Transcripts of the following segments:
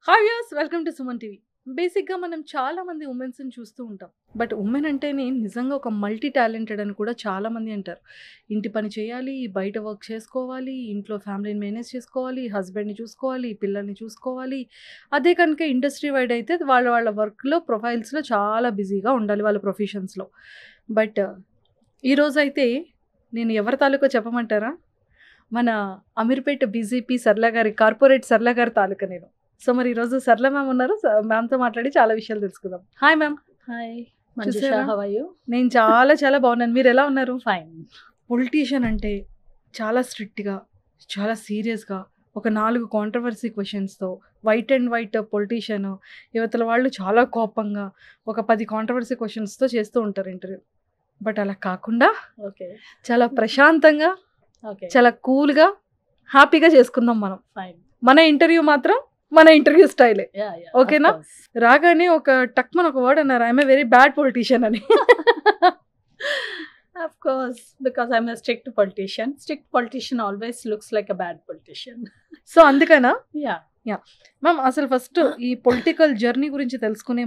Hi viewers, welcome to Suman TV. బేసిక్‌గా మనం చాలామంది ఉమెన్స్‌ని చూస్తూ ఉంటాం. బట్ ఉమెన్ అంటేనే నిజంగా ఒక మల్టీ టాలెంటెడ్ అని కూడా చాలామంది అంటారు. ఇంటి పని చేయాలి, బయట వర్క్ చేసుకోవాలి, ఇంట్లో ఫ్యామిలీని మేనేజ్ చేసుకోవాలి, హస్బెండ్‌ని చూసుకోవాలి, పిల్లల్ని చూసుకోవాలి. అదే కనుక ఇండస్ట్రీ వైడ్ అయితే వాళ్ళ వాళ్ళ వర్క్‌లో ప్రొఫైల్స్‌లో చాలా బిజీగా ఉండాలి వాళ్ళ ప్రొఫెషన్స్‌లో. బట్ ఈరోజైతే నేను ఎవరి తాలూకో చెప్పమంటారా? మన అమీర్పేట బీజేపీ సర్లా గారి కార్పొరేట్ సర్లా గారి తాలూకా నేను. సో, మరి ఈరోజు సరళ మ్యామ్ ఉన్నారు. మ్యామ్‌తో మాట్లాడి చాలా విషయాలు తెలుసుకుందాం. Hi ma'am. హాయ్ మంజుష, చూసారా? How are you? నేను చాలా బాగున్నాను. మీరెలా ఉన్నారు? ఫైన్. పొలిటీషియన్ అంటే చాలా స్ట్రిక్ట్‌గా, చాలా సీరియస్‌గా ఒక 4 కాంట్రోవర్సీ క్వెషన్స్‌తో వైట్ అండ్ వైట్ పొలిటీషియన్, యువతల వాళ్ళు చాలా కోపంగా ఒక 10 కాంట్రోవర్సీ క్వెషన్స్‌తో చేస్తూ ఉంటారు ఇంటర్వ్యూ. బట్ అలా కాకుండా ఓకే. చాలా ప్రశాంతంగా, ఓకే. చాలా కూల్‌గా, హ్యాపీగా చేసుకుందాం మనం. ఫైన్. మన ఇంటర్వ్యూ మాత్రం మన ఇంటర్వ్యూ స్టైలే. యాహ్! యాహ్! ఓకేనా? Of course. రాగానే ఒక టక్‌మని ఒక వర్డ్ అన్నారు. I am a very bad politician అని. Of course. Because I am a strict politician. Strict politician always looks like a bad politician. So, అందుకనా? యాహ్! మ్యామ్ అసలు ఫస్ట్ ఈ పొలిటికల్ జర్నీ గురించి తెలుసుకునే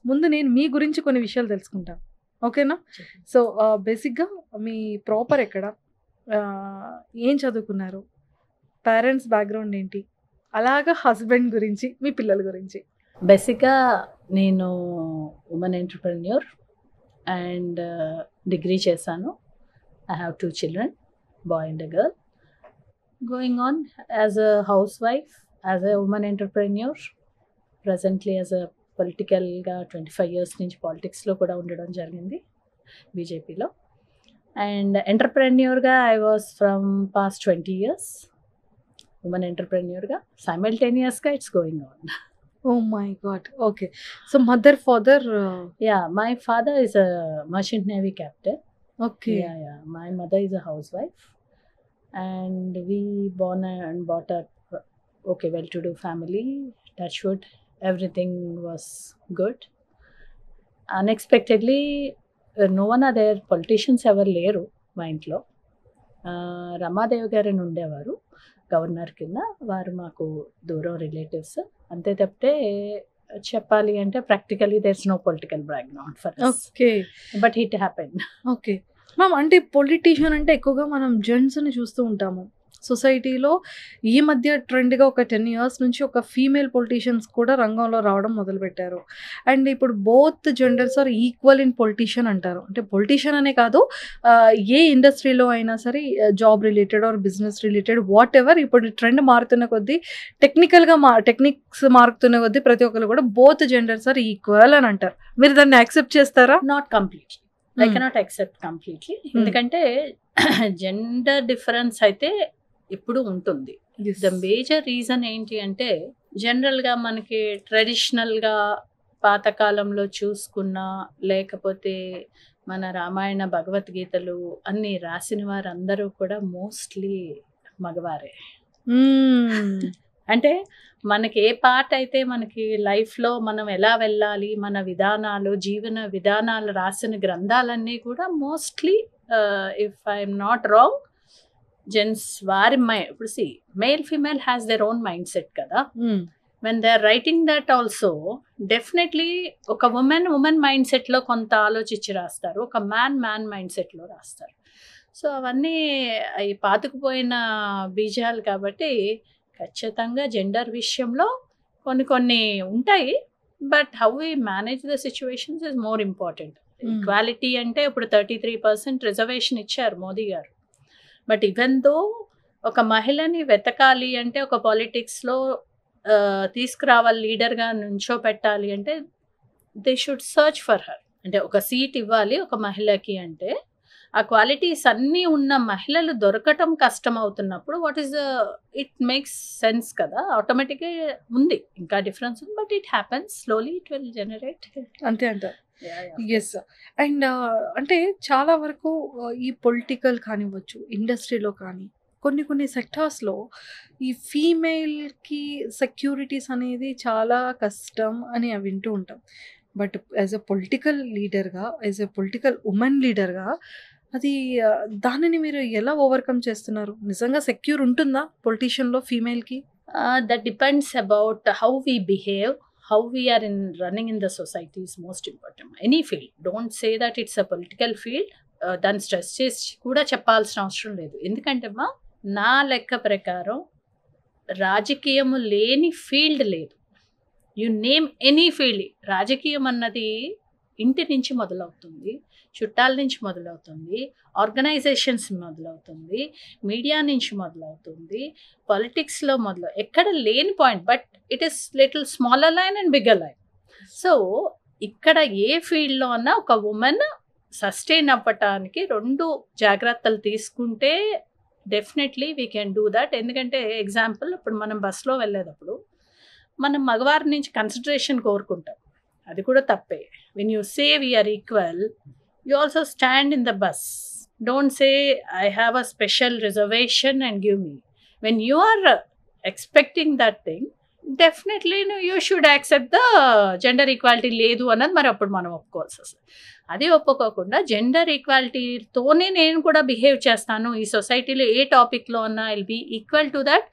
ముందు నేను మీ గురించి కొన్ని విషయాలు తెలుసుకుంటాను. ఓకేనా? సో, బేసిక్‌గా మీ ప్రాపర్ ఎక్కడ? ఏం చదువుకున్నారు? పేరెంట్స్ బ్యాక్‌గ్రౌండ్ ఏంటి? అలాగా హస్బెండ్ గురించి, మీ పిల్లల గురించి. బేసిక్‌గా నేను వుమన్ ఎంటర్‌ప్రెన్యూర్ అండ్ డిగ్రీ చేశాను. I have 2 children, boy and a girl. Going on as a housewife, as a woman entrepreneur, presently as a పొలిటికల్‌గా 25 ఇయర్స్ నుంచి పాలిటిక్స్‌లో కూడా ఉండడం జరిగింది బీజేపీలో. అండ్ ఎంటర్‌ప్రెన్యూర్‌గా I was from past 20 years. Woman ఎంటర్‌ప్రెన్యూర్‌గా సైమల్టేనియస్‌గా it's going on. Oh my God! Okay. So, mother, father Yeah, my father is a merchant navy captain. Okay. Yeah. My mother is a housewife, and we born and brought up okay, well-to-do family. Touch wood, everything was good. Unexpectedly, no one are there. Politicians ఎవరు లేరు మా ఇంట్లో. రమాదేవి గారు అని ఉండేవారు governor కింద. వారు మాకు దూరం రిలేటివ్స్. అంతే తప్పితే చెప్పాలి అంటే practically there is no political background for us. Okay. But it happen. Okay. Ma'am అంటే పొలిటీషియన్ అంటే ఎక్కువగా మనం జెంట్స్‌ని చూస్తూ ఉంటాము. సొసైటీలో ఈ మధ్య ట్రెండ్‌గా ఒక 10 ఇయర్స్ నుంచి ఒక ఫీమేల్ పొలిటీషియన్స్ కూడా రంగంలో రావడం మొదలుపెట్టారు. అండ్ ఇప్పుడు both genders are equal in politician అంటారు. అంటే పొలిటీషియన్ అనే కాదు, ఏ ఇండస్ట్రీలో అయినా సరే, job related or business related whatever, ఇప్పుడు ట్రెండ్ మారుతున్న కొద్దీ టెక్నిక్స్ మారుతున్న కొద్దీ ప్రతి ఒక్కరు కూడా బోత్ జెండర్స్ ఆర్ ఈక్వల్ అని అంటారు. మీరు దాన్ని యాక్సెప్ట్ చేస్తారా? Not completely. I cannot accept completely. ఎందుకంటే జెండర్ డిఫరెన్స్ అయితే ఎప్పుడు ఉంటుంది. ద మేజర్ రీజన్ ఏంటి అంటే జనరల్గా మనకి ట్రెడిషనల్గా పాతకాలంలో చూసుకున్నా, లేకపోతే మన రామాయణ భగవద్గీతలు అన్నీ రాసిన వారందరూ కూడా మోస్ట్లీ మగవారే. అంటే మనకి ఏ పార్ట్ అయితే మనకి లైఫ్లో మనం ఎలా వెళ్ళాలి, మన విధానాలు, జీవన విధానాలు రాసిన గ్రంథాలన్నీ కూడా mostly if I'm not wrong gents వారి ఇప్పుడు male female has their own mindset కదా. When they are writing that also definitely ఒక ఉమెన్ మైండ్ సెట్లో కొంత ఆలోచించి రాస్తారు, ఒక మ్యాన్ మైండ్ సెట్లో రాస్తారు. సో అవన్నీ అవి పాతుకుపోయిన బీజాలు కాబట్టి ఖచ్చితంగా జెండర్ విషయంలో కొన్ని ఉంటాయి. But how we manage the situations is more important. Equality అంటే ఇప్పుడు 33% రిజర్వేషన్ ఇచ్చారు మోదీ గారు. బట్ ఈవెన్ దో ఒక మహిళని వెతకాలి అంటే, ఒక పాలిటిక్స్లో తీసుకురావాలి, లీడర్గా నుంచోపెట్టాలి అంటే they should search for her. అంటే ఒక సీట్ ఇవ్వాలి ఒక మహిళకి అంటే ఆ క్వాలిటీస్ అన్నీ ఉన్న మహిళలు దొరకటం కష్టం అవుతున్నప్పుడు ఇట్ మేక్స్ సెన్స్ కదా. ఆటోమేటిక్గా ఉంది, ఇంకా డిఫరెన్స్ ఉంది. But it happens slowly, it will generate. అంతే అంటారు. ఎస్. అండ్ అంటే చాలా వరకు ఈ పొలిటికల్ కానివ్వచ్చు, ఇండస్ట్రీలో కానీ కొన్ని సెక్టార్స్లో ఈ ఫీమేల్కి సెక్యూరిటీస్ అనేది చాలా కష్టం అని వింటూ ఉంటాం. బట్ యాజ్ ఎ పొలిటికల్ లీడర్గా, యాజ్ ఎ పొలిటికల్ ఉమెన్ లీడర్గా అది దానిని మీరు ఎలా ఓవర్కమ్ చేస్తున్నారు? నిజంగా సెక్యూర్ ఉంటుందా పొలిటీషియన్లో ఫీమేల్కి? That depends about how we behave, how we are in running in the society is most important. Any field, don't say that it's a political field. దాన్ని stress చేసి కూడా చెప్పాల్సిన అవసరం లేదు. ఎందుకంటే అమ్మా, నా లెక్క ప్రకారం రాజకీయము లేని ఫీల్డ్ లేదు. You name any field. రాజకీయం అన్నది ఇంటి నుంచి మొదలవుతుంది, చుట్టాల నుంచి మొదలవుతుంది, ఆర్గనైజేషన్స్ మొదలవుతుంది, మీడియా నుంచి మొదలవుతుంది, పాలిటిక్స్లో ఎక్కడ లేని point. But it is little smaller line and bigger line. So ఇక్కడ ఏ ఫీల్డ్లో అన్నా ఒక ఉమెన్ సస్టైన్ అవ్వటానికి 2 జాగ్రత్తలు తీసుకుంటే definitely we can do that. ఎందుకంటే ఎగ్జాంపుల్, ఇప్పుడు మనం బస్లో వెళ్ళేటప్పుడు మనం మగవారి నుంచి కన్సిడరేషన్ కోరుకుంటాం, అది కూడా తప్పే. When you say we are equal, you also stand in the bus. Don't say I have a special reservation and give me. When you are expecting that thing, definitely you should accept the gender equality లేదు అన్నది మరి అప్పుడు మనం ఒప్పుకోవాల్సి వస్తుంది. అది ఒప్పుకోకుండా gender ఈక్వాలిటీతోనే నేను కూడా బిహేవ్ చేస్తాను, ఈ సొసైటీలో ఏ టాపిక్లో అన్నా I will be equal to that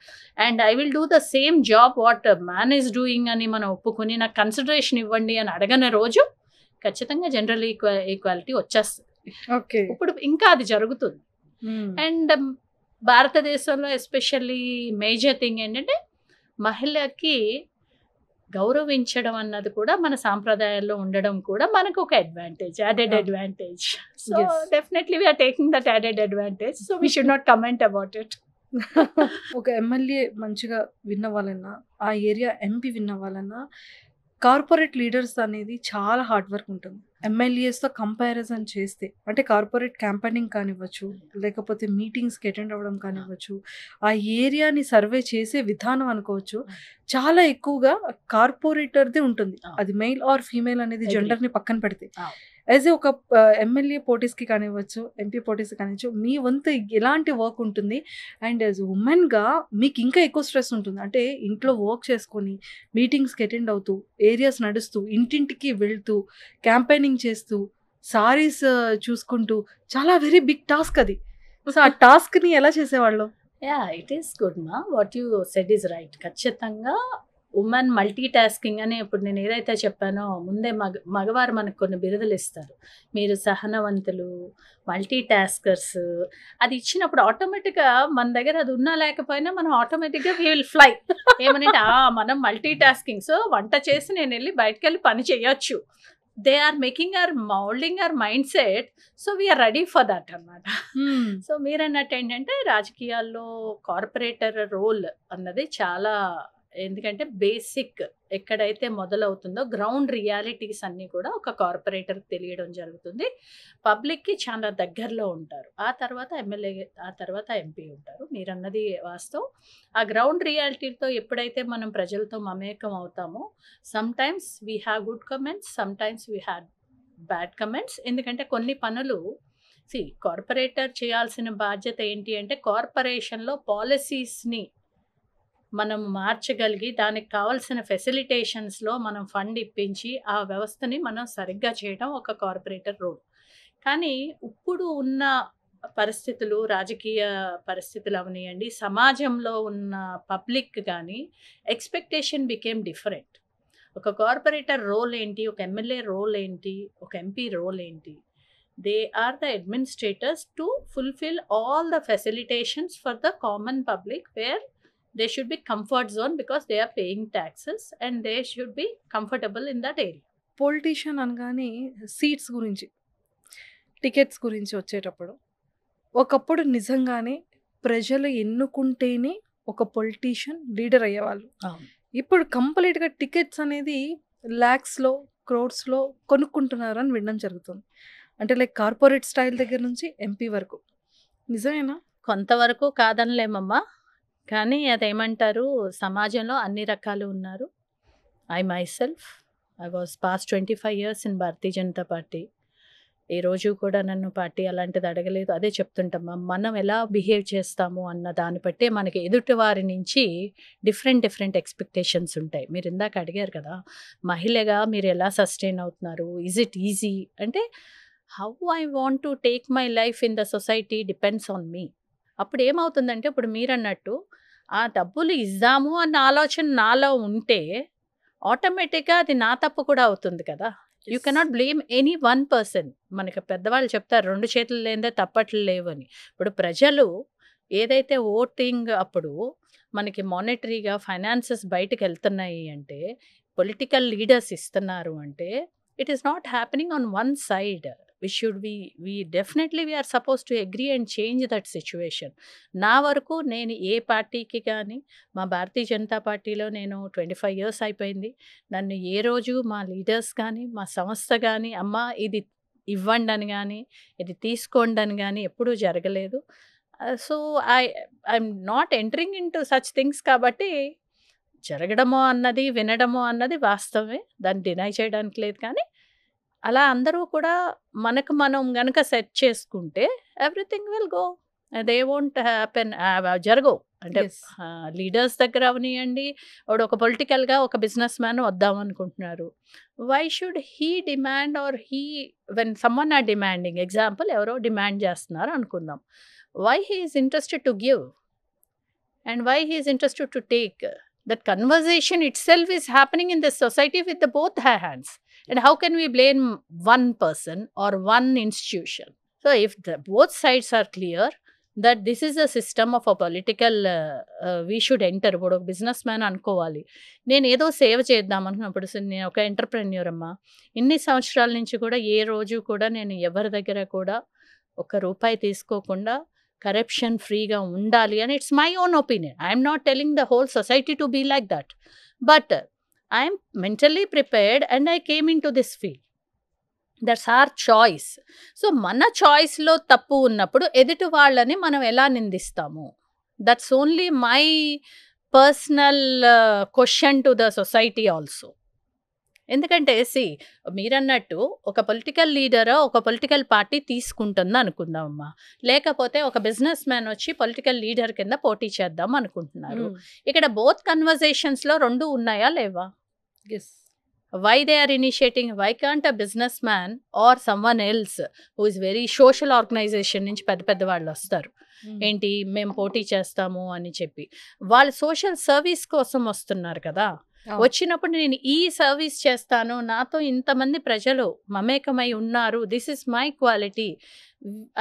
and I will do the same job what man is doing అని మనం ఒప్పుకొని నాకు కన్సిడరేషన్ ఇవ్వండి అని అడగని రోజు ఖచ్చితంగా జెండర్ ఈక్వాలిటీ వచ్చేస్తుంది. ఓకే. ఇప్పుడు ఇంకా అది జరుగుతుంది. అండ్ భారతదేశంలో ఎస్పెషల్లీ మేజర్ థింగ్ ఏంటంటే మహిళకి గౌరవించడం అన్నది కూడా మన సాంప్రదాయాల్లో ఉండడం కూడా మనకు ఒక advantage, added advantage. So definitely we are taking that added advantage. So we should not comment about it. ఒక ఎమ్మెల్యే మంచిగా విన్ అవ్వాలన్నా, ఆ ఏరియా ఎంపీ విన్ అవ్వాలన్నా కార్పొరేట్ లీడర్స్ అనేది చాలా హార్డ్ వర్క్ ఉంటుంది. ఎమ్మెల్యేస్తో కంపారిజన్ చేస్తే, అంటే కార్పొరేట్ క్యాంపెయినింగ్ కానివ్వచ్చు, లేకపోతే మీటింగ్స్కి అటెండ్ అవ్వడం కానివ్వచ్చు, ఆ ఏరియాని సర్వే చేసే విధానం అనుకోవచ్చు, చాలా ఎక్కువగా కార్పొరేటర్దే ఉంటుంది. అది మెయిల్ ఆర్ ఫీమేల్ అనేది జెండర్ని పక్కన పెడితే. యాజ్ ఏ ఒక ఎమ్మెల్యే పోటీస్కి కానివ్వచ్చు, ఎంపీ పోటీస్కి కానివ్వచ్చు, మీ వంతు ఎలాంటి వర్క్ ఉంటుంది? అండ్ యాజ్ ఉమెన్గా మీకు ఇంకా ఎక్కువ స్ట్రెస్ ఉంటుంది. అంటే ఇంట్లో వర్క్ చేసుకొని, మీటింగ్స్కి అటెండ్ అవుతూ, ఏరియాస్ నడుస్తూ, ఇంటింటికి వెళ్తూ, క్యాంపెయినింగ్ చేస్తూ, సారీస్ చూసుకుంటూ, చాలా వెరీ బిగ్ టాస్క్ అది. సో ఆ టాస్క్ని ఎలా చేసేవాళ్ళు? ఇట్ ఈస్ గుడ్ మా, what you said is right. ఖచ్చితంగా ఉమెన్ మల్టీ టాస్కింగ్ అని ఇప్పుడు నేను ఏదైతే చెప్పానో ముందే మగవారు మనకు కొన్ని బిరుదులు ఇస్తారు, మీరు సహనవంతులు, మల్టీ టాస్కర్స్. అది ఇచ్చినప్పుడు ఆటోమేటిక్గా మన దగ్గర అది ఉన్నా లేకపోయినా మనం ఆటోమేటిక్గా వీ విల్ ఫ్లై. ఏమనంటే మనం మల్టీ టాస్కింగ్, సో వంట చేసి నేను వెళ్ళి బయటకు వెళ్ళి పని చేయొచ్చు. They are making or moulding our mindset, so we are ready for that అన్నమాట. సో మీరన్నట్టు ఏంటంటే రాజకీయాల్లో కార్పొరేటర్ రోల్ అన్నది చాలా, ఎందుకంటే బేసిక్ ఎక్కడైతే మొదలవుతుందో గ్రౌండ్ రియాలిటీస్ అన్నీ కూడా ఒక కార్పొరేటర్కి తెలియడం జరుగుతుంది. పబ్లిక్కి చాలా దగ్గరలో ఉంటారు. ఆ తర్వాత ఎమ్మెల్యే, ఆ తర్వాత ఎంపీ ఉంటారు. మీరన్నది వాస్తవం. ఆ గ్రౌండ్ రియాలిటీతో ఎప్పుడైతే మనం ప్రజలతో మమేకం అవుతామో, sometimes we have good comments, sometimes we have bad comments. ఎందుకంటే కొన్ని పనులు కార్పొరేటర్ చేయాల్సిన బాధ్యత ఏంటి అంటే కార్పొరేషన్లో పాలసీస్ని మనం మార్చగలిగి దానికి కావాల్సిన ఫెసిలిటేషన్స్లో మనం ఫండ్ ఇప్పించి ఆ వ్యవస్థని మనం సరిగ్గా చేయడం ఒక కార్పొరేటర్ రోల్. కానీ ఇప్పుడు ఉన్న పరిస్థితులు, రాజకీయ పరిస్థితులు అవనియండి, సమాజంలో ఉన్న పబ్లిక్ కానీ ఎక్స్పెక్టేషన్ బికేమ్ డిఫరెంట్. ఒక కార్పొరేటర్ రోల్ ఏంటి, ఒక ఎమ్మెల్యే రోల్ ఏంటి, ఒక ఎంపీ రోల్ ఏంటి? They are the administrators to fulfil all the facilitations for the common public, where they should be comfort zone because they are paying taxes and they should be comfortable in that area. Politician అనగానే seats గురించి, tickets గురించి వచ్చేటప్పుడు ఒకప్పుడు నిజంగానే ప్రజలు ఎన్నుకుంటేనే ఒక politician leader అయ్యేవాళ్ళు. ఇప్పుడు కంప్లీట్గా టికెట్స్ అనేది ల్యాక్స్లో, క్రోడ్స్లో కొనుక్కుంటున్నారు అని వినడం జరుగుతుంది. అంటే లైక్ కార్పొరేట్ స్టైల్ దగ్గర నుంచి ఎంపీ వరకు. నిజమేనా? కొంతవరకు కాదనలేమమ్మా, కానీ అదేమంటారు, సమాజంలో అన్ని రకాలు ఉన్నారు. I myself, I was past 25 years in Bharatiya Janata party. ఏ రోజు కూడా నన్ను పార్టీ అలాంటిది అడగలేదు. అదే చెప్తుంటామా, మనం ఎలా బిహేవ్ చేస్తాము అన్న దాన్ని బట్టే మనకి ఎదుటి వారి నుంచి డిఫరెంట్ ఎక్స్పెక్టేషన్స్ ఉంటాయి. మీరు ఇందాక అడిగారు కదా, మహిళగా మీరు ఎలా సస్టైన్ అవుతున్నారు, ఈజ్ ఇట్ ఈజీ అంటే, how I want to take my life in the society depends on me. అప్పుడు ఏమవుతుందంటే, ఇప్పుడు మీరన్నట్టు ఆ డబ్బులు ఇద్దాము అన్న ఆలోచన నాలో ఉంటే ఆటోమేటిక్‌గా అది నా తప్పు కూడా అవుతుంది కదా! You cannot blame any one person. మనకి పెద్దవాళ్ళు చెప్తారు 2 చేతులు లేనిదే తప్పట్లు లేవని. ఇప్పుడు ప్రజలు ఏదైతే ఓటింగ్ అప్పుడు మనకి మానిటరీగా ఫైనాన్సెస్ బయటకెళ్తున్నాయి అంటే, పొలిటికల్ లీడర్స్ ఇస్తున్నారు అంటే, it is not happening on one side. We definitely we are supposed to agree and change that situation. నా వరకు నేను ఏ పార్టీకి గాని, మా భారతీయ జనతా పార్టీలో నేను 25 ఇయర్స్ అయిపోయింది. నన్ను ఏ రోజు మా లీడర్స్ కానీ, మా సంస్థ గానీ, అమ్మా ఇది ఇవ్వండని గానీ, ఇది తీసుకోండని గానీ ఎప్పుడూ జరగలేదు. So, I I'm not entering into such things కాబట్టి, జరగడమో అన్నది, వినడమో అన్నది వాస్తవమే. దాన్ని డినై చేయడానికి లేదు కానీ, అలా అందరూ కూడా మనకు మనం గనక సెట్ చేసుకుంటే everything will go. They won't happen. జరగవు. అంటే యెస్. లీడర్స్ దగ్గర అవనియండి, వాడు ఒక పొలిటికల్‌గా ఒక బిజినెస్ మ్యాన్ వద్దామనుకుంటున్నారు. Why should he demand or when someone are demanding, example ఎవరో డిమాండ్ చేస్తున్నారు అనుకుందాం. Why he is interested to give and why he is interested to take? That conversation itself is happening in this society with the both hands. And how can we blame one person or one institution? So if both sides are clear that this is a system of a political, we should enter. ఇప్పుడు ఒక business man అనుకోవాలి, నేను ఏదో సేవ చేద్దాం అనుకున్నప్పుడు, నేను ఒక ఎంటర్‌ప్రెన్యూర్ అమ్మా. ఇన్ని సంవత్సరాల నుంచి కూడా ఏ రోజు కూడా నేను ఎవరి దగ్గర కూడా ఒక్క రూపాయి తీసుకోకుండా కరప్షన్ ఫ్రీగా ఉండాలి అని it's my own opinion. I'm not telling the whole society to be like that. But I'm mentally prepared and I came in to this field. That's our choice. So మన చాయిస్లో తప్పు ఉన్నప్పుడు ఎదుటి వాళ్ళని మనం ఎలా నిందిస్తాము? That's only my personal question to the society also. ఎందుకంటే మీరన్నట్టు ఒక పొలిటికల్ లీడర్ ఒక పొలిటికల్ పార్టీ తీసుకుంటుంది అనుకుందామమ్మా. లేకపోతే ఒక బిజినెస్ మ్యాన్ వచ్చి పొలిటికల్ లీడర్ కింద పోటీ చేద్దాం అనుకుంటున్నారు. ఇక్కడ బోత్ కన్వర్జేషన్స్‌లో 2 ఉన్నాయా లేవా? Yes. Why they are initiating? Why can't a businessman or someone else who is very social organisation నుంచి పెద్ద పెద్ద వాళ్ళు వస్తారు. ఏంటి, మేము పోటీ చేస్తాము అని చెప్పి. వాళ్ళు సోషల్ సర్వీస్ కోసం వస్తున్నారు కదా. వచ్చినప్పుడు నేను ఈ సర్వీస్ చేస్తాను, నాతో ఇంతమంది ప్రజలు మమేకమై ఉన్నారు, this is my quality,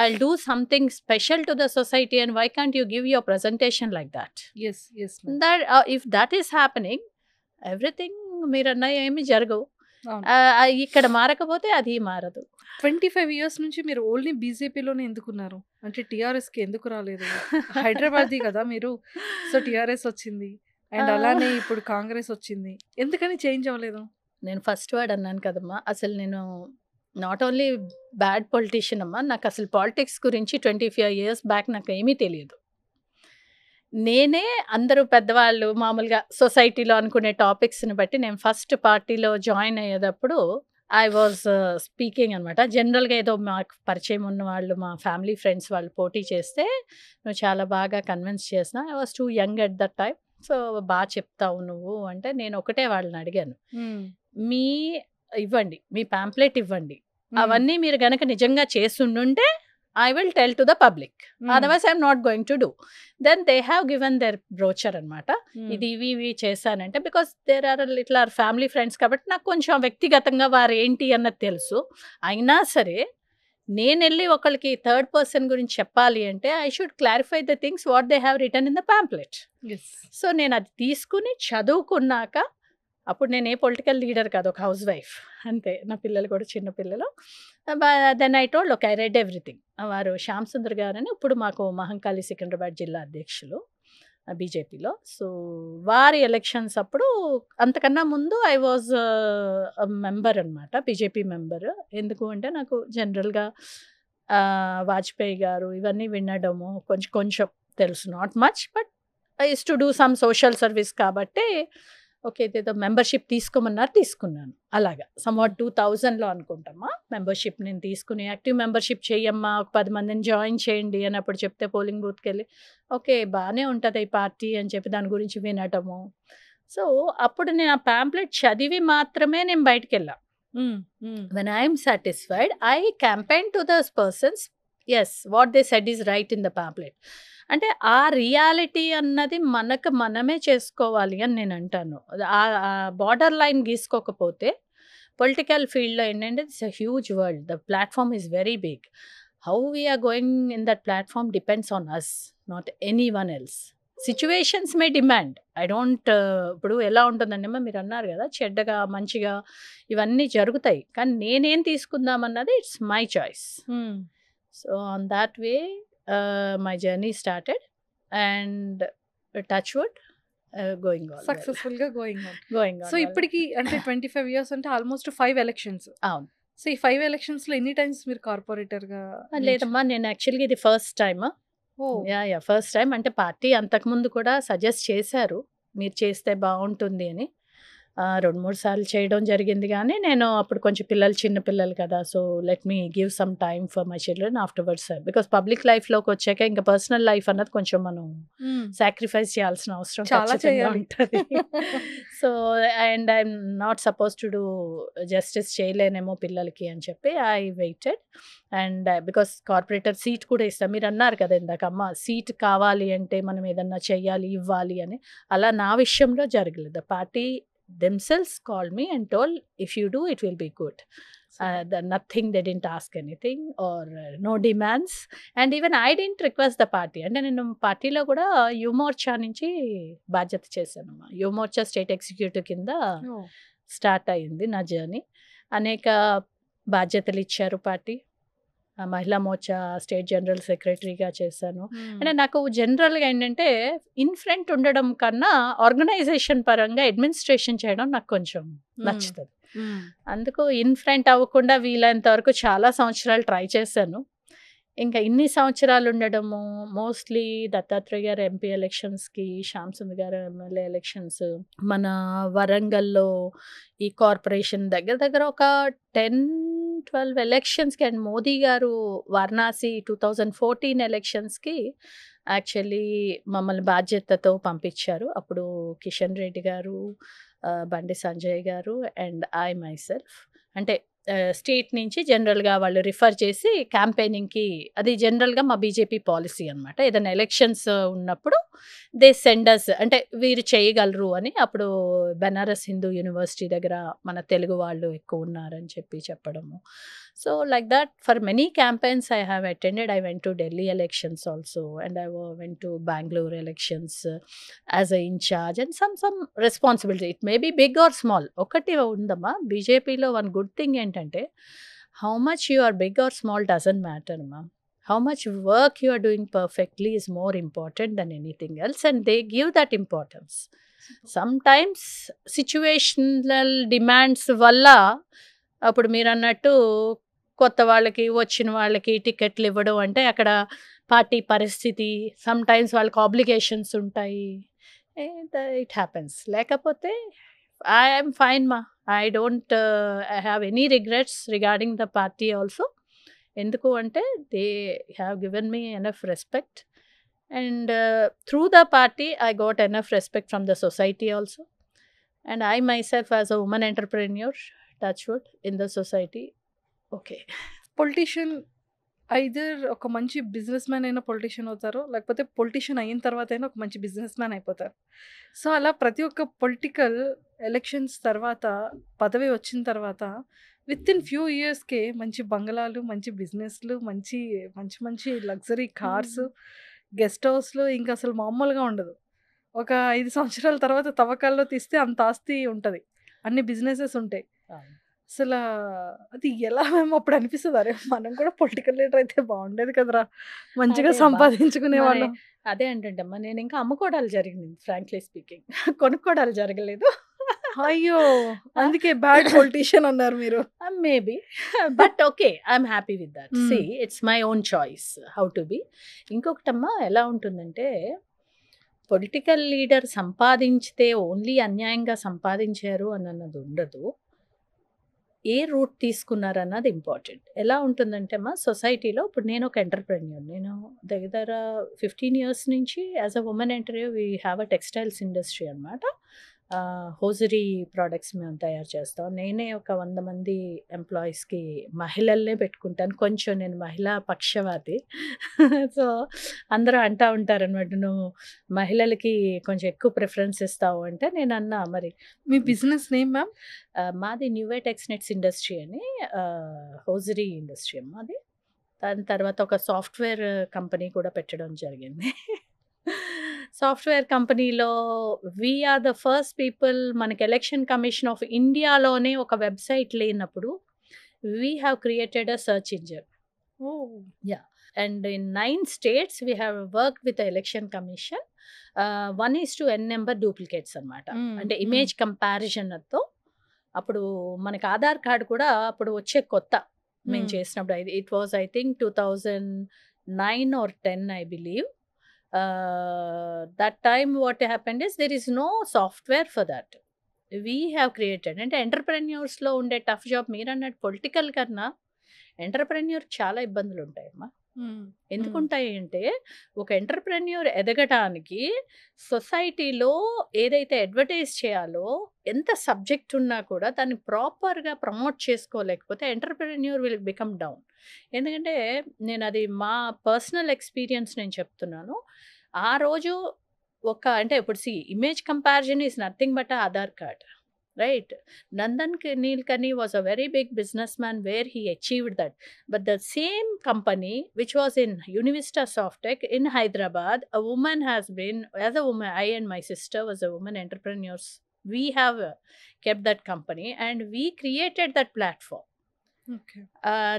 I'll do something special to the society, and why can't you give your presentation like that? Yes. Yes. That if that is happening, everything మీరన్న ఏమి జరగవు. ఇక్కడ మారకపోతే అది మారదు. 25 ఇయర్స్ నుంచి మీరు ఓన్లీ బీజేపీలోనే ఎందుకున్నారు? అంటే టీఆర్ఎస్‌కి ఎందుకు రాలేదు? హైదరాబాద్‌ది కదా మీరు. సో టీఆర్ఎస్ వచ్చింది అండ్ అలానే ఇప్పుడు కాంగ్రెస్ వచ్చింది. ఎందుకని చేంజ్ అవ్వలేదు? నేను ఫస్ట్ వర్డ్ అన్నాను కదమ్మా, అసలు నేను నాట్ ఓన్లీ బ్యాడ్ పొలిటీషియన్ అమ్మా, నాకు అసలు పాలిటిక్స్ గురించి 25 ఇయర్స్ బ్యాక్ నాకు ఏమీ తెలియదు. నేనే అందరూ పెద్దవాళ్ళు మామూలుగా సొసైటీలో అనుకునే టాపిక్స్ని బట్టి నేను ఫస్ట్ పార్టీలో జాయిన్ అయ్యేటప్పుడు ఐ వాజ్ స్పీకింగ్ అనమాట. జనరల్గా ఏదో మాకు పరిచయం ఉన్న వాళ్ళు, మా ఫ్యామిలీ ఫ్రెండ్స్ వాళ్ళు పోటీ చేస్తే నువ్వు చాలా బాగా కన్విన్స్ చేసిన. I was two young at that time. So బాగా చెప్తావు నువ్వు అంటే, నేను ఒకటే వాళ్ళని అడిగాను, మీ ఇవ్వండి, మీ ప్యాంప్లెట్ ఇవ్వండి, అవన్నీ మీరు గనక నిజంగా చేస్తుండుంటే I will tell to the public. Otherwise, I'm not going to do. Then they have given their brochure అనమాట. ఇది ఇవి చేశానంటే, because there are little our family friends కాబట్టి నాకు కొంచెం వ్యక్తిగతంగా వారు ఏంటి అన్నది తెలుసు. అయినా సరే నేను వెళ్ళి ఒకరికి థర్డ్ పర్సన్ గురించి చెప్పాలి అంటే I should clarify the things what they have return in the pamphlet. So నేను అది తీసుకుని చదువుకున్నాక, అప్పుడు నేను ఏ పొలిటికల్ లీడర్ కాదు, ఒక హౌస్ వైఫ్ అంతే. నా పిల్లలు కూడా చిన్న పిల్లలు. Then I told, okay, I read everything. వారు శ్యామ్ సుందర్ గారని ఇప్పుడు మాకు మహంకాళి సికింద్రాబాద్ జిల్లా అధ్యక్షులు బీజేపీలో. సో వారి ఎలక్షన్స్ అప్పుడు, అంతకన్నా ముందు ఐ వాజ్ మెంబర్ అనమాట, బీజేపీ మెంబర్. ఎందుకు అంటే నాకు జనరల్గా వాజ్పేయి గారు ఇవన్నీ వినడము కొంచెం కొంచెం తెలుసు, not much, but I use to do some social service కాబట్టి ఓకే ఇదేదో మెంబర్షిప్ తీసుకోమన్నారు, తీసుకున్నాను. అలాగా సమ్వాట్ 2000లో అనుకుంటామా మెంబర్షిప్ నేను తీసుకుని, యాక్టివ్ మెంబర్షిప్ చేయమ్మా, ఒక 10 మందిని జాయిన్ చేయండి అని అప్పుడు చెప్తే పోలింగ్ బూత్కి వెళ్ళి ఓకే బాగానే ఉంటుంది ఈ పార్టీ అని చెప్పి దాని గురించి వినటము. సో అప్పుడు నేను ఆ ప్యాంప్లెట్ చదివి మాత్రమే నేను బయటకు వెళ్ళా. When I'm satisfied I campaign to those persons, yes what they said is right in the pamphlet. అంటే ఆ రియాలిటీ అన్నది మనకు మనమే చేసుకోవాలి అని నేను అంటాను. ఆ బార్డర్ లైన్ గీసుకోకపోతే పొలిటికల్ ఫీల్డ్‌లో ఏంటంటే it's a huge world. The platform is very big. How we are going in that platform depends on us, not anyone else. Situations may demand. I don't ఇప్పుడు ఎలా ఉంటుందంటేమో మీరు అన్నారు కదా! చెడ్డగా, మంచిగా ఇవన్నీ జరుగుతాయి. కానీ నేనేం తీసుకుందామన్నది it's my choice. So on that way my journey started and touch wood going on well. సక్సెస్‌ఫుల్‌గా going on. Going on so well. ఇప్పటికి అంటే 25 ఇయర్స్ అంటే ఆల్మోస్ట్ 5 ఎలక్షన్స్. అవును. సో ఈ 5 ఎలక్షన్స్‌లో ఎన్ని టైమ్స్ మీరు కార్పొరేటర్‌గా లేదమ్మా, నేను యాక్చువల్‌గా ఇది ఫస్ట్ టైమ్. ఓహ్! యాహ్! First time. అంటే పార్టీ అంతకుముందు కూడా సజెస్ట్ చేశారు, మీరు చేస్తే బావుంటుంది అని. 2, 3 సార్లు చేయడం జరిగింది గానీ, నేను అప్పుడు కొంచెం చిన్న పిల్లలు కదా! So, let me give some time for my children afterwards. Because public లైఫ్‌లోకొచ్చాక ఇంకా పర్సనల్ లైఫ్ అన్నది కొంచెం మనం సాక్రిఫైస్ చేయాల్సిన అవసరం చాలా ఖచ్చితంగా చేయాలి. ఉంటది. So, and I am not supposed to do justice చేయలేనేమో పిల్లలకి అని చెప్పి I waited. And because corporator seat కూడా ఇస్తాం. మీరన్నారు కదా ఇందాక, అమ్మ సీట్ కావాలి అంటే మనం ఏదన్నా చెయ్యాలి, ఇవ్వాలి అని. అలా నా విషయంలో జరగలేదు. The party themselves called me and told, if you do it will be good. Nothing, they didn't ask anything or no demands, and even I didn't request the party. అంటే నేను పార్టీలో కూడా యువమోర్చా నుంచి బాధ్యత చేశానమ్మా. యువమోర్చా స్టేట్ ఎగ్జిక్యూటివ్ కింద ఓహ్! Start అయింది నా journey. అనేక బాధ్యతలు ఇచ్చారు పార్టీ. మహిళా మోర్చా స్టేట్ జనరల్ సెక్రటరీగా చేశాను. అంటే నాకు జనరల్‌గా ఏంటంటే ఇన్ ఫ్రంట్ ఉండడం కన్నా ఆర్గనైజేషన్ పరంగా అడ్మినిస్ట్రేషన్ చేయడం నాకు కొంచెం నచ్చుతది. అందుకు ఇన్ ఫ్రంట్ అవ్వకుండా వీలైనంత వరకు చాలా సంవత్సరాలు ట్రై చేశాను. ఇంకా ఇన్ని సంవత్సరాలు ఉండడము, మోస్ట్‌లీ దత్తాత్రేయ గారు ఎంపీ ఎలక్షన్స్‌కి, శ్యామ్ సుందర్ గారు ఎమ్మెల్యే ఎలక్షన్స్, మన వరంగల్‌లో ఈ కార్పొరేషన్ దగ్గర ఒక 10, 12 ఎలక్షన్స్‌కి, అండ్ మోదీ గారు వారణాసి 2014 ఎలక్షన్స్‌కి యాక్చువల్లీ మమ్మల్ని బాధ్యతతో పంపించారు. అప్పుడు కిషన్ రెడ్డి గారు, బండి సంజయ్ గారు అండ్ ఐ మైసెల్ఫ్. అంటే స్టేట్ నుంచి జనరల్‌గా వాళ్ళు రిఫర్ చేసి క్యాంపెయినింగ్‌కి, అది జనరల్‌గా మా బీజేపీ పాలిసీ అనమాట. ఏదైనా ఎలక్షన్స్ ఉన్నప్పుడు దే సెండ్ అస్, అంటే వీరు చేయగలరు అని. అప్పుడు బెనారస్ హిందూ యూనివర్సిటీ దగ్గర మన తెలుగు వాళ్ళు ఎక్కువ ఉన్నారని చెప్పడము. So like that for many campaigns I have attended. I went to Delhi elections also and I went to Bengaluru elections as a in-charge and some responsibility. It may be big or small. ఒకటి ఉందమ్మా, బీజేపీలో one good thing ఏంటంటే, how much you are big or small doesn't matter అమ్మా. How much work you are doing perfectly is more important than anything else, and they give that importance. Sometimes situational demands వల్ల, అప్పుడు మీరన్నట్టు కొత్త వాళ్ళకి, వచ్చిన వాళ్ళకి టికెట్లు ఇవ్వడం అంటే అక్కడ పార్టీ పరిస్థితి, సమ్‌టైమ్స్ వాళ్ళకి ఆబ్లిగేషన్స్ ఉంటాయి. It happens. లేకపోతే ఐ యామ్ ఫైన్ మా. I don't have any regrets regarding the party also. ఎందుకు అంటే they have given me enough respect, and through the party I got enough respect from the society also. And I myself as a women entrepreneur, touch wood, in the society. Okay. Politician either ఒక మంచి business man అయినా politician అవుతారు, లేకపోతే politician అయిన తర్వాత అయినా ఒక మంచి బిజినెస్ మ్యాన్ అయిపోతారు. సో అలా ప్రతి ఒక్క పొలిటికల్ ఎలక్షన్స్ తర్వాత, పదవి వచ్చిన తర్వాత వితిన్ ఫ్యూ ఇయర్స్‌కే మంచి బంగళాలు, మంచి బిజినెస్‌లు, మంచి మంచి మంచి లగ్జరీ కార్స్, గెస్ట్ హౌస్‌లు, ఇంకా అసలు మామూలుగా ఉండదు. ఒక 5 సంవత్సరాల తర్వాత తవ్వకాల్లో తీస్తే అంత ఆస్తి ఉంటది. అన్ని బిజినెసెస్ ఉంటాయి. అసలా అది ఎలా మేము అప్పుడు అనిపిస్తది, అరే మనం కూడా పొలిటికల్ లీడర్ అయితే బాగుండేది కదరా, మంచిగా అదే సంపాదించుకునే మరి వాళ్ళం. అదే అంటుంటమ్మా, నేను ఇంకా అమ్ముకోవడాలు జరిగింది ఫ్రాంక్లీ స్పీకింగ్. కొనుక్కోవడాలు జరగలేదు. అయ్యో! అందుకే బ్యాడ్ పొలిటీషియన్ అన్నారు మీరు. Maybe, but okay, I'm happy with that. See, it's my own choice how to be. ఇంకొకటమ్మా ఎలా ఉంటుందంటే, పొలిటికల్ లీడర్ సంపాదించితే ఓన్లీ అన్యాయంగా సంపాదించారు అన్నది ఉండదు. ఏ రూట్ తీసుకున్నారన్నది ఇంపార్టెంట్. ఎలా ఉంటుందంటే అమ్మా, సొసైటీలో ఇప్పుడు నేను ఒక ఎంటర్‌ప్రెన్యూర్. నేను దగ్గర 15 ఇయర్స్ నుంచి as a women entrepreneur we have a textiles industry అనమాట. హోజరీ ప్రొడక్ట్స్ మేము తయారు చేస్తాం. నేనే ఒక 100 మంది ఎంప్లాయీస్‌కి మహిళలనే పెట్టుకుంటాను. కొంచెం నేను మహిళా పక్షవాతి. సో, అందరూ అంటా ఉంటారనమాట, "నువ్వు మహిళలకి కొంచెం ఎక్కువ ప్రిఫరెన్స్ ఇస్తావు" అంటే నేనన్నా మరి మీ బిజినెస్ నేమ్ మ్యామ్? మాది న్యూవే టెక్స్‌నెట్స్ ఇండస్ట్రీ అని హోజరీ ఇండస్ట్రీ అమ్మ అది. దాని తర్వాత ఒక సాఫ్ట్‌వేర్ కంపెనీ కూడా పెట్టడం జరిగింది. సాఫ్ట్‌వేర్ కంపెనీలో we are the first people. మనకి ఎలక్షన్ కమిషన్ ఆఫ్ ఇండియాలోనే ఒక వెబ్‌సైట్ లేనప్పుడు we have created a search engine. Oh! Yeah! And in 9 states we have worked with the election commission. 1:n number duplicates అనమాట. అంటే image కంపారిజన్‌తో అప్పుడు మనకి Aadhaar card కూడా అప్పుడు వచ్చే కొత్త మేము చేసినప్పుడు. It was I think 2009 or 10 I believe. That time what happened is there is no software for that. We have created. అంటే ఎంటర్‌ప్రెన్యూర్స్‌లో ఉండే టఫ్ జాబ్ మీరన్నట్టు పొలిటికల్ కన్నా ఎంటర్‌ప్రెన్యూర్ చాలా ఇబ్బందులు ఉంటాయమ్మా. ఎందుకుంటాయి అంటే ఒక ఎంటర్‌ప్రెన్యూర్ ఎదగటానికి సొసైటీలో ఏదైతే అడ్వర్టైజ్ చేయాలో ఎంత సబ్జెక్ట్ ఉన్నా కూడా దాన్ని ప్రాపర్‌గా ప్రమోట్ చేసుకోలేకపోతే ఎంటర్‌ప్రెన్యూర్ విల్ బికమ్ డౌన్. ఎందుకంటే నేను అది మా పర్సనల్ ఎక్స్‌పీరియన్స్ నేను చెప్తున్నాను. ఆ రోజు అంటే ఇప్పుడు image comparison is nothing but Aadhaar card. Right? Nandan Nilekani was a very big businessman where he achieved that. But the same company, which was in Univista Softtech in Hyderabad, a woman has been, as a woman, I and my sister was a woman entrepreneurs. We have kept that company and we created that platform. Okay.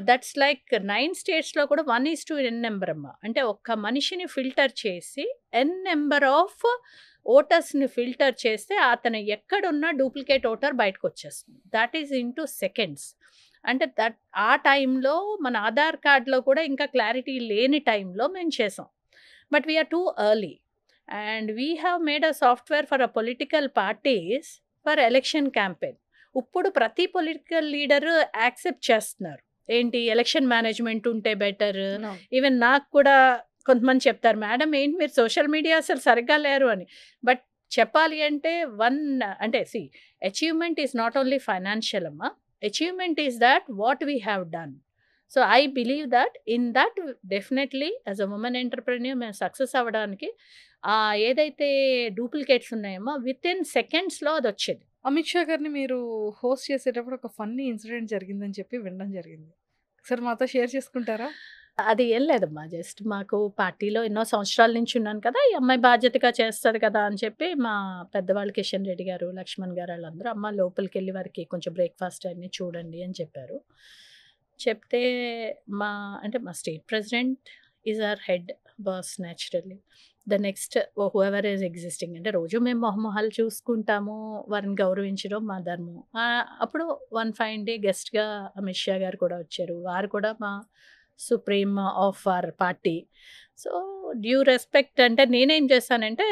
That's like 9 స్టేట్స్‌లో కూడా 1:n number అమ్మ. అంటే ఒక్క మనిషిని filter చేసి n number of ఓటర్స్‌ని filter చేస్తే అతను ఎక్కడున్నా డూప్లికేట్ ఓటర్ బయటకొచ్చేస్తుంది. That is into seconds. అంటే ఆ టైంలో మన ఆధార్ కార్డ్‌లో కూడా ఇంకా క్లారిటీ లేని టైంలో మేము చేసాం. But we are too early and we have made a software for political parties for election campaign. ఇప్పుడు ప్రతి పొలిటికల్ లీడర్ యాక్సెప్ట్ చేస్తున్నారు. ఏంటి ఎలక్షన్ మేనేజ్మెంట్ ఉంటే బెటర్. ఈవెన్ నాకు కూడా కొంతమంది చెప్తారు, మేడం ఏంటి మీరు సోషల్ మీడియా అసలు సరిగ్గా లేరు అని. బట్ చెప్పాలి అంటే అంటే achievement is not only financial అమ్మా. Achievement is that what we have done. So I believe that in that definitely as a women entrepreneur మేము సక్సెస్ అవ్వడానికి ఏదైతే డూప్లికేట్స్ ఉన్నాయమ్మో వితిన్ సెకండ్స్‌లో అది వచ్చేది. అమిత్ షా గారిని మీరు హోస్ట్ చేసేటప్పుడు ఒక ఫన్నీ ఇన్సిడెంట్ జరిగిందని చెప్పి వినడం జరిగింది. ఒకసారి మాతో షేర్ చేసుకుంటారా? అది ఏం లేదమ్మా. జస్ట్ మాకు పార్టీలో ఎన్నో సంవత్సరాల నుంచి ఉన్నాను కదా, ఈ అమ్మాయి బాధ్యతగా చేస్తది కదా అని చెప్పి మా పెద్దవాళ్ళు కిషన్ రెడ్డి గారు, లక్ష్మణ్ గారు వాళ్ళందరూ అమ్మ లోపలికెళ్ళి వారికి కొంచెం బ్రేక్‌ఫాస్ట్ అన్నీ చూడండి అని చెప్పారు. చెప్తే మా state president is our head boss naturally. The next whoever is existing అంటే రోజు మేము మొహమొహాలు చూసుకుంటాము, వారిని గౌరవించడం మా ధర్మం. అప్పుడు వన్ ఫైన్ డే గెస్ట్‌గా అమిత్ షా గారు కూడా వచ్చారు. వారు కూడా మా supreme of our party. So due respect అంటే నేనేం చేశానంటే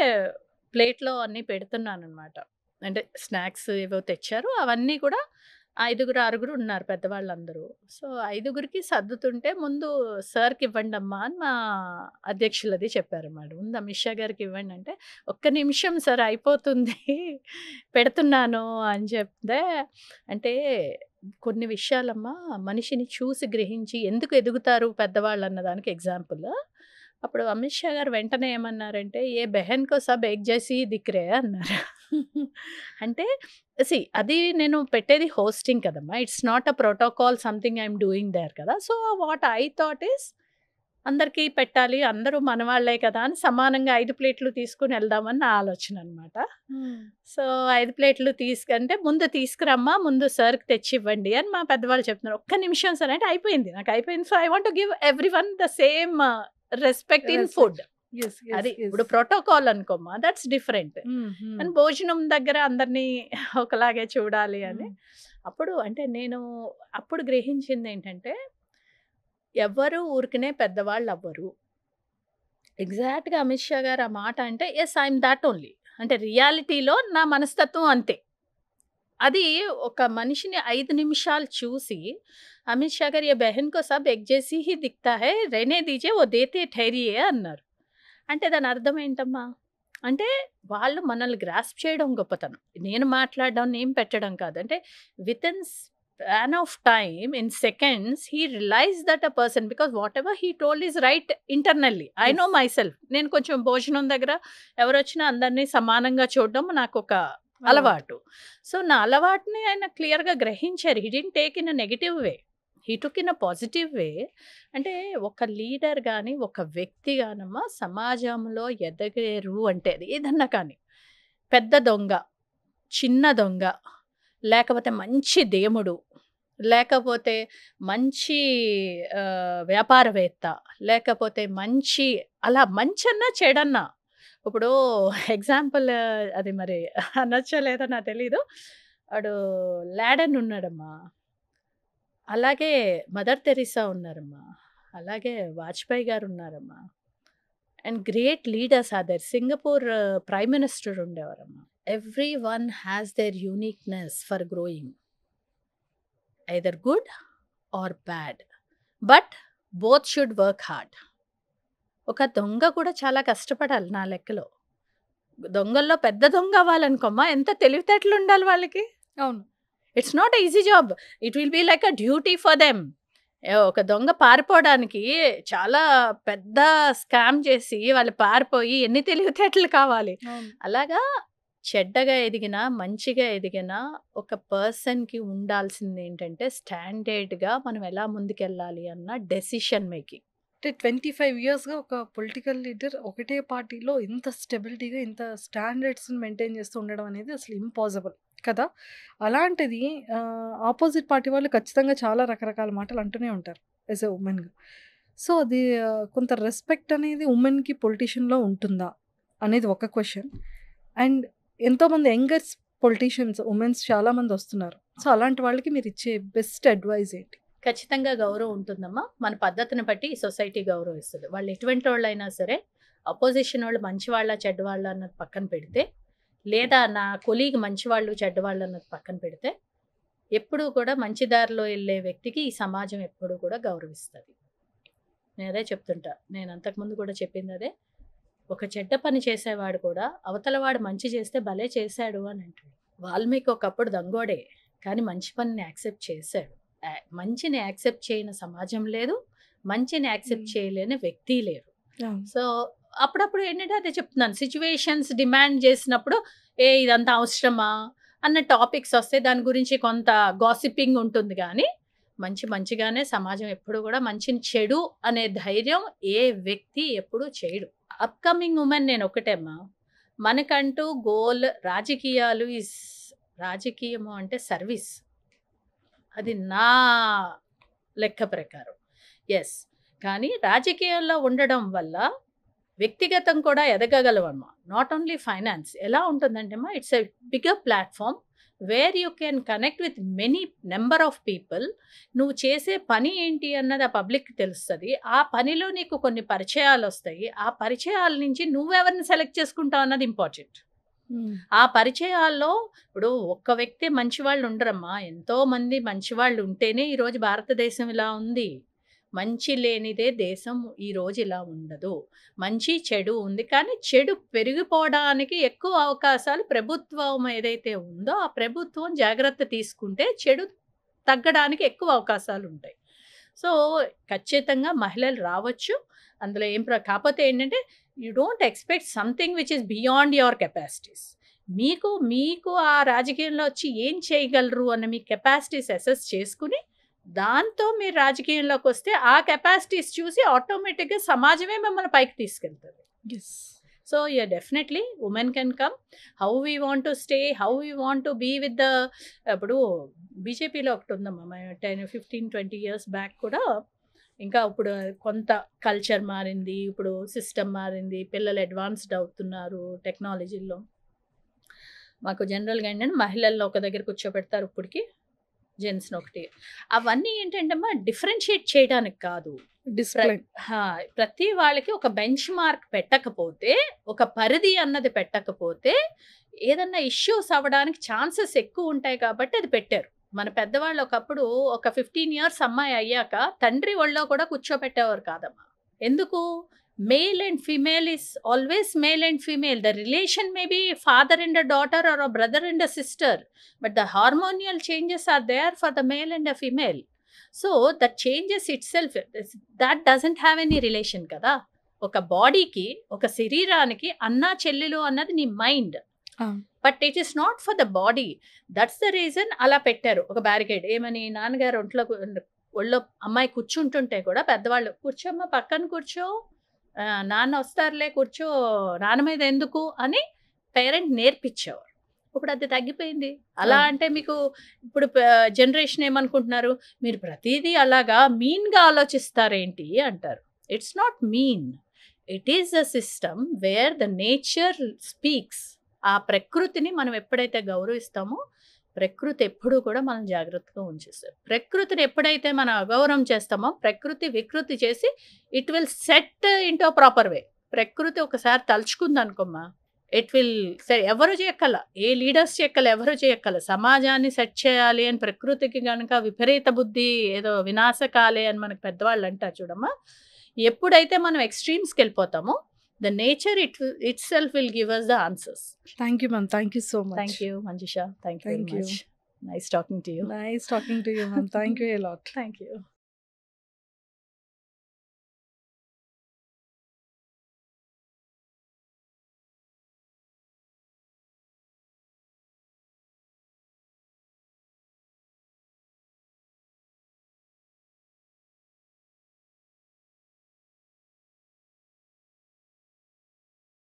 ప్లేట్‌లో అన్నీ పెడుతున్నాననమాట. అంటే స్నాక్స్ ఏవో తెచ్చారు అవన్నీ కూడా 5గురు, 6గురు ఉన్నారు పెద్దవాళ్ళందరూ. సో 5గురికి సర్దుతుంటే ముందు సార్‌కి ఇవ్వండమ్మా అని మా అధ్యక్షులది చెప్పారన్నమాట. ముందు అమిత్ షా గారికి ఇవ్వండి అంటే, ఒక్క నిమిషం సార్ అయిపోతుంది పెడుతున్నాను అని చెప్తే, అంటే కొన్ని విషయాలమ్మా మనిషిని చూసి గ్రహించి ఎందుకు ఎదుగుతారు పెద్దవాళ్ళు అన్నదానికి ఎగ్జాంపుల్. అప్పుడు అమిత్ షా గారు వెంటనే ఏమన్నారంటే, ఏ బెహన్ కో సబ్ ఏక్ జైసీ దిఖ్ రే అన్నారు. అంటే అది నేను పెట్టేది హోస్టింగ్ కదమ్మా. It's not a protocol something I'm doing there కదా. So what I thought is అందరికీ పెట్టాలి, అందరూ మనవాళ్లే కదా అని సమానంగా 5 ప్లేట్లు తీసుకుని వెళ్దామని నా ఆలోచన అనమాట. సో 5 ప్లేట్లు అంటే ముందు తీసుకురమ్మా, ముందు సార్‌కి తెచ్చి ఇవ్వండి అని మా పెద్దవాళ్ళు చెప్తున్నారు. ఒక్క నిమిషం సార్ అంటే అయిపోయింది, నాకు అయిపోయింది. So I want to give everyone the same respect in food. అది ఇప్పుడు ప్రోటోకాల్ అనుకోమ్మా, దట్స్ డిఫరెంట్. అండ్ భోజనం దగ్గర అందరినీ ఒకలాగే చూడాలి అని. అప్పుడు అంటే నేను అప్పుడు గ్రహించింది ఏంటంటే, ఎవ్వరు ఊరికనే పెద్దవాళ్ళు అవ్వరు. ఎగ్జాక్ట్‌గా అమిత్ షా గారు ఆ మాట అంటే యెస్ ఐఎమ్ దట్ ఓన్లీ. అంటే రియాలిటీలో నా మనస్తత్వం అంతే. అది ఒక మనిషిని 5 నిమిషాలు చూసి అమిత్ షా గారు, "ఏ బెహన్ కో సబ్ ఏక్ జైసీ హీ దిఖ్తా హై, रहने दीजिए वो देते ठहरिए" అన్నారు. అంటే దాని అర్థం ఏంటమ్మా? అంటే వాళ్ళు మనల్ని గ్రాస్ప్ చేయడం గొప్పతనం. నేను మాట్లాడడం, నేను పెట్టడం కాదు. అంటే within span of time in seconds he realize that a person because whatever he told is right internally. I know yes. Myself. నేను కొంచెం భోజనం దగ్గర ఎవరొచ్చినా అందరిని సమానంగా చూడడం నాకొక అలవాటు. అలవాటు. సో, నా అలవాటుని ఆయన క్లియర్‌గా గ్రహించారు. He didn't take in a negative way. He took in a positive way. అంటే ఒక లీడర్ గాని, ఒక వ్యక్తి గానమ్మా సమాజంలో ఎదగలేరు అంటే అది ఏదన్నా కానీ, పెద్ద దొంగ, చిన్న దొంగ, లేకపోతే మంచి దేవుడు, లేకపోతే మంచి వ్యాపారవేత్త, లేకపోతే మంచి అలా మంచన్నా, చెడన్నా. ఇప్పుడు ఎగ్జాంపుల్ అది మరి అనొచ్చో లేదో నాకు తెలీదు. వాడు లాడెన్ ఉన్నాడమ్మా. అలాగే మదర్ తెరిసా ఉన్నారమ్మా. అలాగే వాజ్పేయి గారు ఉన్నారమ్మా. And great leaders are there. Singapore prime minister ఉండేవారమ్మా. ఎవ్రీ వన్ హ్యాస్ దేర్ యూనిక్‌నెస్ for growing. Either good or bad. But both should work hard. ఒక దొంగ కూడా చాలా కష్టపడాలి నా లెక్కలో. దొంగల్లో పెద్ద దొంగ అవ్వాలనుకోమ్మా ఎంత తెలివితేటలు ఉండాలి వాళ్ళకి. అవును. It's not a easy job. It will be like a duty for them. ఒక దొంగ పారిపోవడానికి చాలా పెద్ద స్కామ్ చేసి వాళ్ళు పారిపోయి ఎన్ని తెలివితేటలు కావాలి. అవును. అలాగా చెడ్డగా ఎదిగినా, మంచిగా ఎదిగినా ఒక పర్సన్‌కి ఉండాల్సింది ఏంటంటే స్టాండర్డ్‌గా మనం ఎలా ముందుకెళ్ళాలి అన్న డెసిషన్ మేకింగ్. అంటే 25 ఇయర్స్‌గా ఒక పొలిటికల్ లీడర్ ఒకటే పార్టీలో ఇంత స్టెబిలిటీగా, ఇంత స్టాండర్డ్స్‌ని మెయింటైన్ చేస్తూ ఉండడం అనేది అసలు ఇంపాసిబుల్ కదా! అలాంటిది ఆపోజిట్ పార్టీ వాళ్ళు ఖచ్చితంగా చాలా రకరకాల మాటలు అంటూనే ఉంటారు యాస్ ఎ వుమెన్‌గా. సో, అది కొంత రెస్పెక్ట్ అనేది వుమెన్‌కి పొలిటీషియన్‌లో ఉంటుందా? అనేది ఒక క్వెషన్. అండ్ ఎంతోమంది యంగర్స్ పొలిటీషియన్స్ వుమెన్స్ చాలామంది వస్తున్నారు. సో, అలాంటి వాళ్ళకి మీరిచ్చే బెస్ట్ అడ్వైస్ ఏంటి? ఖచ్చితంగా గౌరవం ఉంటుందమ్మా. మన పద్ధతిని బట్టి ఈ సొసైటీ గౌరవిస్తది. వాళ్ళు ఎటువంటోళ్ళైనా సరే, అపోజిషన్ వాళ్ళు మంచివాళ్ళా, చెడ్డవాళ్ళా అన్నది పక్కన పెడితే, లేదా నా కొలీగ్ మంచివాళ్ళు, చెడ్డవాళ్ళు అన్నది పక్కన పెడితే, ఎప్పుడూ కూడా మంచి దారిలో ఎళ్ళే వ్యక్తికి ఈ సమాజం ఎప్పుడూ కూడా గౌరవిస్తది. నేనదే చెప్తుంటా. నేను అంతకుముందు కూడా చెప్పిందదే. ఒక చెడ్డ పని చేసేవాడు కూడా అవతల వాడు మంచి చేస్తే భలే చేశాడు అని అంటాడు. వాల్మీకి ఒకప్పుడు దొంగోడే. కానీ మంచి పనిని యాక్సెప్ట్ చేశాడు. మంచిని యాక్సెప్ట్ చేయని సమాజం లేదు. మంచిని యాక్సెప్ట్ చేయలేని వ్యక్తి లేరు. అవును. సో, అప్పుడప్పుడు ఏంటంటే అదే చెప్తున్నాను. సిట్యుయేషన్స్ డిమాండ్ చేసినప్పుడు ఇదంతా అవసరమా అన్న టాపిక్స్ వస్తాయి. దాని గురించి కొంత గాసిపింగ్ ఉంటుంది గానీ, మంచిగానే సమాజం ఎప్పుడు కూడా మంచిని చెడు అనే ధైర్యం ఏ వ్యక్తి ఎప్పుడూ చేయడు. అప్‌కమింగ్ వుమెన్ నేను ఒకటే అమ్మా. మనకంటూ గోల్ రాజకీయము అంటే సర్వీస్. అది నా లెక్క ప్రకారం. యెస్. కానీ రాజకీయాల్లో ఉండడం వల్ల వ్యక్తిగతం కూడా ఎదగగలవమ్మా. Not only finance. ఎలా ఉంటుందంటేమ్మా it's a bigger platform where you can connect with many number of people. నువ్వు చేసే పని ఏంటి అన్నది ఆ పబ్లిక్‌కి తెలుస్తది. ఆ పనిలో నీకు కొన్ని పరిచయాలొస్తాయి. ఆ పరిచయాల నుంచి నువ్వెవరిని సెలెక్ట్ చేసుకుంటావు అన్నది ఇంపార్టెంట్. ఆ పరిచయాల్లో ఇప్పుడు ఒక్క వ్యక్తి మంచివాళ్ళు ఉండరమ్మా. ఎంతోమంది మంచివాళ్ళు ఉంటేనే ఈరోజు భారతదేశం ఇలా ఉంది. మంచి లేనిదే దేశం ఈరోజు ఇలా ఉండదు. మంచి, చెడు ఉంది. కానీ చెడు పెరిగిపోవడానికి ఎక్కువ అవకాశాలు ప్రభుత్వం ఏదైతే ఉందో, ఆ ప్రభుత్వం జాగ్రత్త తీసుకుంటే చెడు తగ్గడానికి ఎక్కువ అవకాశాలుంటాయి. సో, ఖచ్చితంగా మహిళలు రావచ్చు. అందులో కాపోతే ఏంటంటే you don't expect something which is beyond your capacities. మీకు ఆ రాజకీయంలో వచ్చి ఏం చేయగలరు అన్న మీ కెపాసిటీస్ అసెస్ చేసుకొని, దాంతో మీరు రాజకీయంలోకొస్తే ఆ కెపాసిటీస్ చూసి ఆటోమేటిక్‌గా సమాజమే మిమ్మల్ని పైకి తీసుకెళ్తది. Yes. So, definitely women can come. How we want to stay, how we want to be with ఇప్పుడు బీజేపీలో ఒకటుందమ్మా. 15, 20 ఇయర్స్ బ్యాక్ కూడా ఇంకా ఇప్పుడు కొంత కల్చర్ మారింది. ఇప్పుడు సిస్టమ్ మారింది. పిల్లలు అడ్వాన్స్‌డ్ అవుతున్నారు టెక్నాలజీలో. మాకు జనరల్‌గా ఏంటంటే మహిళలను ఒక దగ్గర కూర్చోబెడతారు ఇప్పటికి. జెంట్స్‌ని ఒకటి. అవన్నీ ఏంటంటేమ్మా డిఫరెన్షియేట్ చేయడానికి కాదు. డిసిప్లిన్. ప్రతి వాళ్ళకి ఒక బెంచ్ మార్క్ పెట్టకపోతే, ఒక పరిధి అన్నది పెట్టకపోతే, ఏదన్నా ఇష్యూస్ అవ్వడానికి ఛాన్సెస్ ఎక్కువ ఉంటాయి కాబట్టి అది పెట్టారు. మన పెద్దవాళ్ళు ఒకప్పుడు ఒక 15 ఇయర్స్ అమ్మాయి అయ్యాక తండ్రి ఒళ్ళో కూడా కూర్చోబెట్టేవారు కాదమ్మా. ఎందుకు? male and female is always male and female. The relation may be father and a daughter or a brother and a sister, but the hormonal changes are there for the male and a female. So the changes itself, that doesn't have any relation కదా. ఒక బాడీకి, ఒక శరీరానికి అన్నా చెల్లెలు అన్నది నీ mind, but it is not for the body. That's the reason అలా పెట్టారు ఒక బ్యారికేడ్. ఏమని, నాన్నగారు ఒళ్ళో అమ్మాయి కూర్చుంటుంటే కూడా పెద్దవాళ్ళు, కూర్చోమ్మ పక్కన కూర్చో, నాన్న వస్తారులే కూర్చో, నాన్న మీద ఎందుకు అని పేరెంట్ నేర్పించేవారు. ఇప్పుడు అది తగ్గిపోయింది. అలా అంటే మీకు ఇప్పుడు జనరేషన్ ఏమనుకుంటున్నారు, మీరు ప్రతిదీ అలాగా మీన్గా ఆలోచిస్తారేంటి అంటారు. It's not mean, it is a system wear the nature speaks. ఆ ప్రకృతిని మనం ఎప్పుడైతే గౌరవిస్తామో, ప్రకృతి ఎప్పుడూ కూడా మనం జాగ్రత్తగా ఉంచేస్తారు. ప్రకృతిని ఎప్పుడైతే మనం అగౌరవం చేస్తామో, ప్రకృతి వికృతి చేసి it will set into proper way. ప్రకృతి ఒకసారి తలుచుకుంది అనుకోమ్మా, ఇట్ విల్ ఎవరు చేయక్కల, ఏ లీడర్స్ చేయక్కల, ఎవరు చేయక్కల. సమాజాన్ని సెట్ చేయాలి అని ప్రకృతికి కనుక విపరీత బుద్ధి, ఏదో వినాశకాలే అని మనకు పెద్దవాళ్ళు అంటారు చూడమ్మా. ఎప్పుడైతే మనం ఎక్స్ట్రీమ్స్కి వెళ్ళిపోతామో, the nature itself will give us the answers. Thank you, ma'am. Thank you so much. Thank you, Manjusha. Thank you very much. Nice talking to you. Nice talking to you, ma'am. Thank you a lot. Thank you.